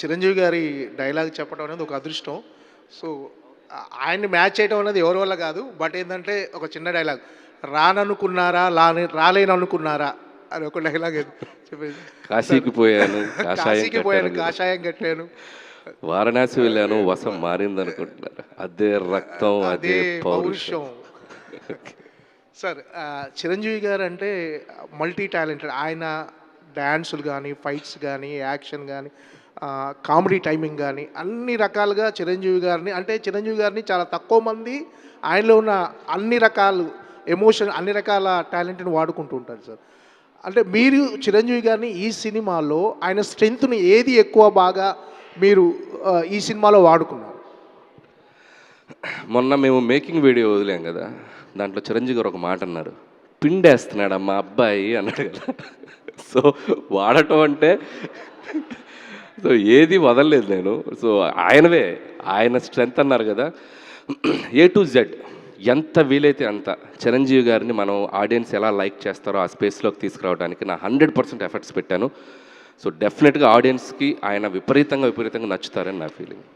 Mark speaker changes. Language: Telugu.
Speaker 1: చిరంజీవి గారి డైలాగ్ చెప్పడం అనేది ఒక అదృష్టం. సో, ఆయన్ని మ్యాచ్ చేయడం అనేది ఎవరి వల్ల కాదు. బట్ ఏందంటే ఒక చిన్న డైలాగ్ రాననుకున్నారా రాలేననుకున్నారా అని ఒక డైలాగ్ చెప్పేసి
Speaker 2: కాశీకి పోయాను కాషాయం
Speaker 1: కాశీకి పోయాను
Speaker 2: కట్టాను కదా.
Speaker 1: కాషాయం కట్టాను.
Speaker 2: వారణాసి వెళ్ళాను వసం మారిందనుకుంటున్నారు. అదే రక్తం అదే
Speaker 1: అదే
Speaker 2: పౌరుషం.
Speaker 1: పౌరుషం. సార్ చిరంజీవి గారు అంటే మల్టీ టాలెంటెడ్. ఆయన డ్యాన్సులు కానీ, ఫైట్స్ కానీ, యాక్షన్ కానీ, కామెడీ టైమింగ్ కానీ అన్ని రకాలుగా చిరంజీవి గారిని అంటే చిరంజీవి గారిని చాలా తక్కువ మంది ఆయనలో ఉన్న అన్ని రకాలు ఎమోషన్ అన్ని రకాల టాలెంట్ని వాడుకుంటూ ఉంటారు సార్. అంటే మీరు చిరంజీవి గారిని ఈ సినిమాలో ఆయన స్ట్రెంగ్త్ని ఏది ఎక్కువ బాగా మీరు ఈ సినిమాలో వాడుకున్నారు?
Speaker 2: మొన్న మేము మేకింగ్ వీడియో వదిలాం కదా, దాంట్లో చిరంజీవి గారు ఒక మాట అన్నారు, పిండేస్తున్నాడు మా అబ్బాయి అన్నాడు కదా. సో వాడటం అంటే సో ఏది వదలలేదు నేను. సో ఆయన స్ట్రెంత్ అన్నారు కదా, ఏ టు జెడ్ ఎంత వీలైతే అంత చిరంజీవి గారిని మనం ఆడియన్స్ ఎలా లైక్ చేస్తారో ఆ స్పేస్లోకి తీసుకురావడానికి నా 100% ఎఫర్ట్స్ పెట్టాను. సో డెఫినెట్గా ఆడియన్స్కి ఆయన విపరీతంగా నచ్చుతారని నా ఫీలింగ్.